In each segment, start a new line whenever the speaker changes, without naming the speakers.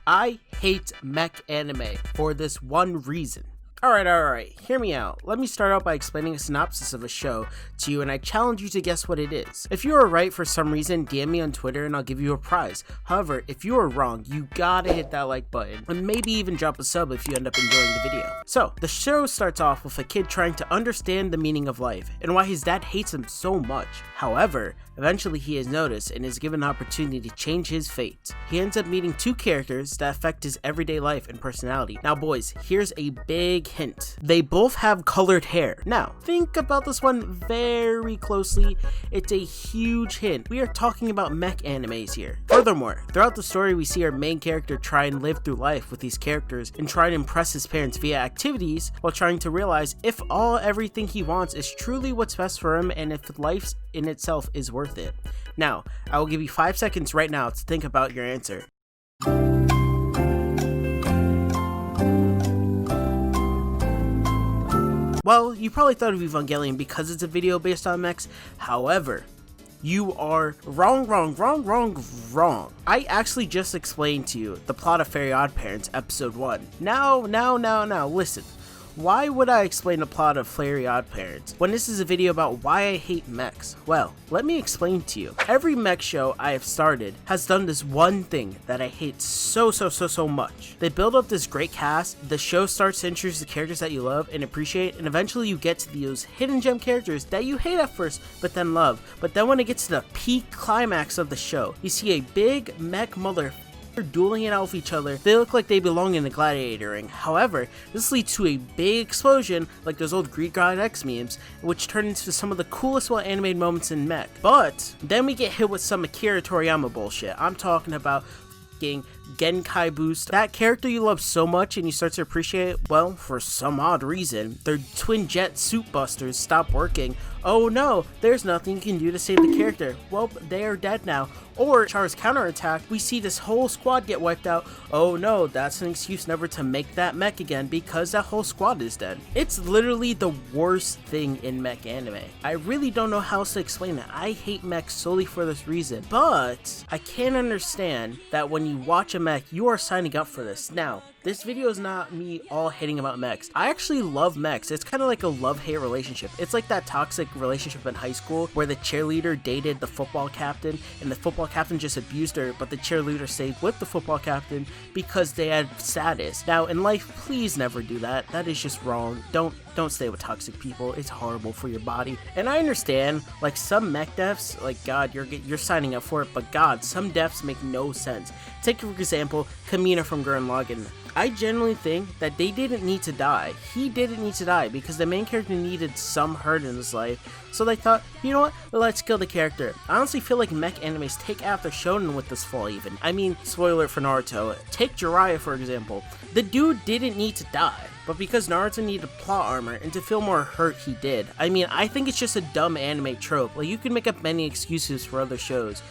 I hate mech anime for this one reason. Alright, hear me out. Let me start out by explaining a synopsis of a show to you, and I challenge you to guess what it is. If you are right for some reason, DM me on Twitter and I'll give you a prize. However, if you are wrong, you gotta hit that like button, and maybe even drop a sub if you end up enjoying the video. So, the show starts off with a kid trying to understand the meaning of life, and why his dad hates him so much. However, eventually he is noticed and is given the opportunity to change his fate. He ends up meeting two characters that affect his everyday life and personality. Now boys, here's a big hint. They both have colored hair. Now, think about this one very closely. It's a huge hint. We are talking about mech animes here. Furthermore, throughout the story we see our main character try and live through life with these characters and try to impress his parents via activities while trying to realize if everything he wants is truly what's best for him and if life in itself is worth it. Now, I will give you 5 seconds right now to think about your answer. Well, you probably thought of Evangelion because it's a video based on mechs. However, you are wrong. I actually just explained to you the plot of Fairy Oddparents episode 1. Now, listen. Why would I explain the plot of Fairy Oddparents when this is a video about why I hate mechs? Well, let me explain to you. Every mech show I have started has done this one thing that I hate so much. They build up this great cast, the show starts to introduce the characters that you love and appreciate, and eventually you get to those hidden gem characters that you hate at first but then love. But then when it gets to the peak climax of the show, you see a big mech mother dueling it out with each other. They look like they belong in a gladiator ring. However, this leads to a big explosion like those old Greek God X memes, which turn into some of the coolest well-animated moments in mech. But then we get hit with some Akira Toriyama bullshit. I'm talking about Genkai Boost, that character you love so much and you start to appreciate it. Well, for some odd reason, their twin jet suit busters stop working. Oh no, there's nothing you can do to save the character. Well, they are dead now. Or Chars counterattack, we see this whole squad get wiped out. Oh no, that's an excuse never to make that mech again because that whole squad is dead. It's literally the worst thing in mech anime. I really don't know how else to explain it. I hate mech solely for this reason, but I can understand that when you watch a mech, you are signing up for this. Now, this video is not me all hating about mechs. I actually love mechs. It's kind of like a love-hate relationship. It's like that toxic relationship in high school where the cheerleader dated the football captain and the football captain just abused her, but the cheerleader stayed with the football captain because they had status. Now, in life, please never do that. That is just wrong. Don't stay with toxic people. It's horrible for your body. And I understand, like some mech deaths, like God, you're signing up for it, but God, some deaths make no sense. Take for example, Kamina from Gurren Lagann. I genuinely think that they didn't need to die. He didn't need to die because the main character needed some hurt in his life. So they thought, you know what, let's kill the character. I honestly feel like mech animes take after shonen with this flaw even. I mean, spoiler for Naruto. Take Jiraiya for example. The dude didn't need to die, but because Naruto needed plot armor and to feel more hurt, he did. I mean, I think it's just a dumb anime trope. Like, you can make up many excuses for other shows.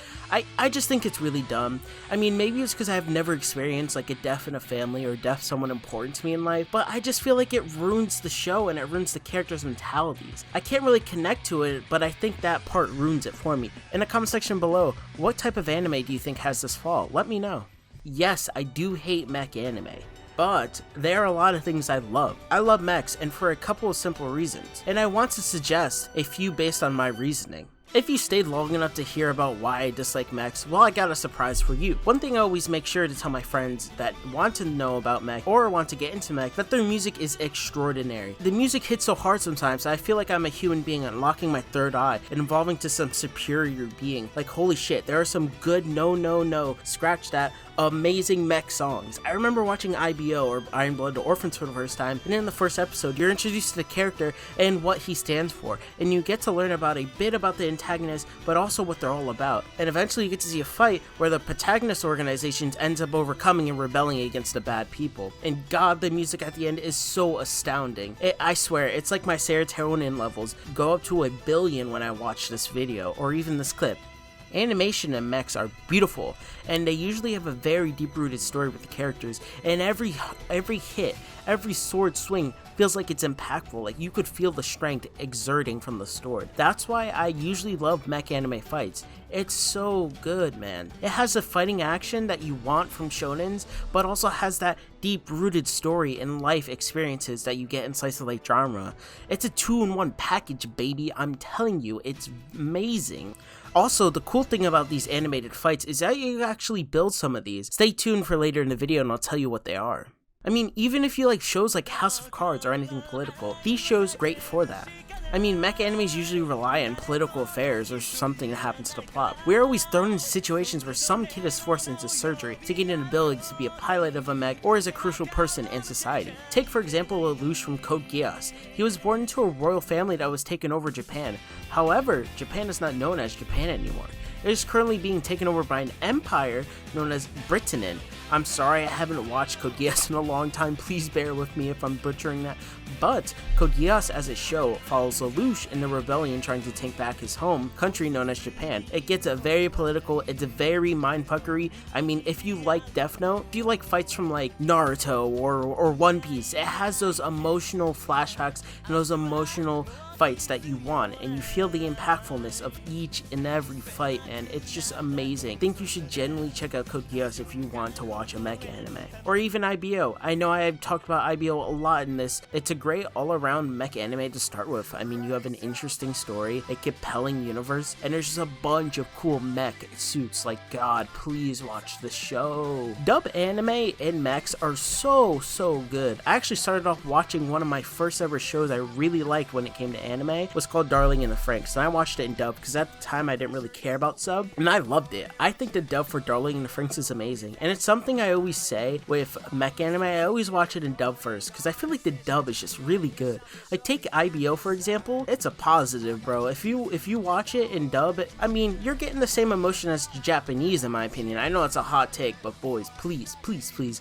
I just think it's really dumb. I mean, maybe it's because I've never experienced like a death in a family or death someone important to me in life, but I just feel like it ruins the show and it ruins the characters' mentalities. I can't really connect to it, but I think that part ruins it for me. In the comment section below, what type of anime do you think has this flaw? Let me know. Yes, I do hate mech anime, but there are a lot of things I love. I love mechs, and for a couple of simple reasons, and I want to suggest a few based on my reasoning. If you stayed long enough to hear about why I dislike mechs, well, I got a surprise for you. One thing I always make sure to tell my friends that want to know about mech or want to get into mech, that their music is extraordinary. The music hits so hard sometimes I feel like I'm a human being unlocking my third eye and evolving to some superior being. Like, holy shit, there are some good no, scratch that, amazing mech songs. I remember watching IBO or Iron Blood Orphans for the first time, and in the first episode you're introduced to the character and what he stands for, and you get to learn about a bit about the antagonist but also what they're all about, and eventually you get to see a fight where the protagonist organization ends up overcoming and rebelling against the bad people. And God, the music at the end is so astounding. I swear, it's like my serotonin levels go up to 1 billion when I watch this video or even this clip. Animation and mechs are beautiful, and they usually have a very deep-rooted story with the characters, and every hit, every sword swing feels like it's impactful, like you could feel the strength exerting from the sword. That's why I usually love mech anime fights. It's so good, man. It has the fighting action that you want from shonens, but also has that deep-rooted story and life experiences that you get in slice of life genre. It's a 2-in-1 package, baby. I'm telling you, it's amazing. Also, the cool thing about these animated fights is that you actually build some of these. Stay tuned for later in the video and I'll tell you what they are. I mean, even if you like shows like House of Cards or anything political, these shows are great for that. I mean, mech animes usually rely on political affairs or something that happens to the plot. We're always thrown into situations where some kid is forced into surgery to gain an ability to be a pilot of a mech or is a crucial person in society. Take for example Lelouch from Code Geass. He was born into a royal family that was taken over Japan. However, Japan is not known as Japan anymore. It is currently being taken over by an empire known as Britain. I'm sorry, I haven't watched Code Geass in a long time, please bear with me if I'm butchering that. But Code Geass as a show follows Lelouch in the rebellion trying to take back his home country known as Japan. It gets very political, it's very mind-fuckery. I mean, if you like Death Note, if you like fights from like Naruto or One Piece, it has those emotional flashbacks and those emotional fights that you want, and you feel the impactfulness of each and every fight, and it's just amazing. I think you should genuinely check out Code Geass if you want to watch a mech anime. Or even IBO. I know I've talked about IBO a lot in this. It's a great all-around mech anime to start with. I mean, you have an interesting story, a compelling universe, and there's just a bunch of cool mech suits. Like, God, please watch the show. Dub anime and mechs are so good. I actually started off watching one of my first ever shows I really liked when it came to anime was called Darling and the Franxx, and I watched it in dub because at the time I didn't really care about sub, and I loved it. I think the dub for Darling and the Franxx is amazing, and it's something I always say with mech anime. I always watch it in dub first because I feel like the dub is just really good. Like take IBO for example, it's a positive, bro. If you watch it in dub, I mean you're getting the same emotion as the Japanese in my opinion. I know it's a hot take, but boys, please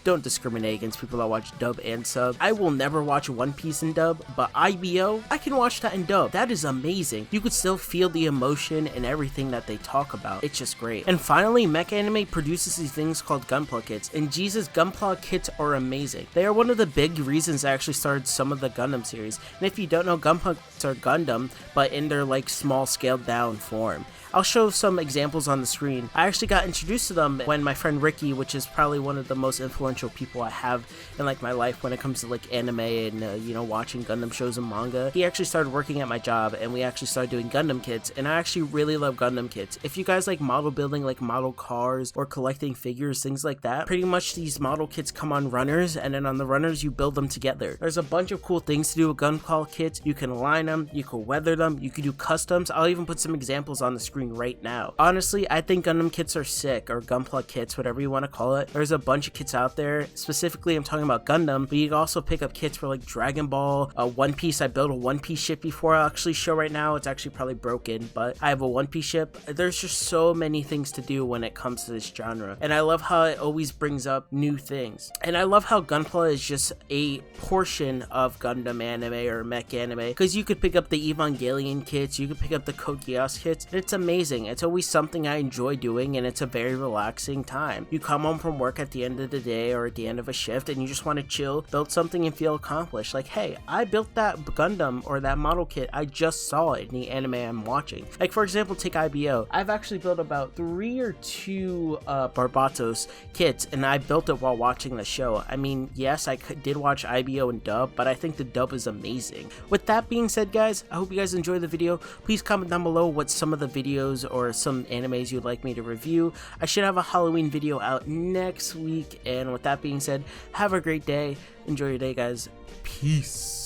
don't discriminate against people that watch dub and sub. I will never watch One Piece in dub, but IBO, I can watch that in dub. That is amazing. You could still feel the emotion and everything that they talk about. It's just great. And finally, Mecha Anime produces these things called Gunpla kits, and Jesus, Gunpla kits are amazing. They are one of the big reasons I actually started some of the Gundam series. And if you don't know, Gunpla kits are Gundam, but in their like small scaled down form. I'll show some examples on the screen. I actually got introduced to them when my friend Ricky, which is probably one of the most influential people I have in like my life when it comes to like anime and you know, watching Gundam shows and manga. He actually started working at my job and we actually started doing Gundam kits, and I actually really love Gundam kits. If you guys like model building, like model cars or collecting figures, things like that, pretty much these model kits come on runners, and then on the runners you build them together. There's a bunch of cool things to do with Gunpla kits. You can align them, you can weather them, you can do customs. I'll even put some examples on the screen right now. Honestly, I think Gundam kits are sick, or Gunpla kits, whatever you want to call it. There's a bunch of kits out there. Specifically, I'm talking about Gundam, but you can also pick up kits for like Dragon Ball, One Piece. I built a One Piece ship before. I'll actually show right now. It's actually probably broken, but I have a One Piece ship. There's just so many things to do when it comes to this genre, and I love how it always brings up new things. And I love how Gunpla is just a portion of Gundam anime or mech anime, because you could pick up the Evangelion kits, you could pick up the Code Geass kits, and it's amazing. It's always something I enjoy doing, and it's a very relaxing time. You come home from work at the end of the day or at the end of a shift and you just want to chill, build something and feel accomplished. Like, hey, I built that Gundam or that model kit, I just saw it in the anime I'm watching. Like for example, take IBO. I've actually built about 3 or 2 Barbatos kits, and I built it while watching the show. I mean, yes, I did watch IBO in dub, but I think the dub is amazing. With that being said, guys, I hope you guys enjoyed the video. Please comment down below what some of the videos or some animes you'd like me to review. I should have a Halloween video out next week, and with that being said, have a great day. Enjoy your day, guys. Peace.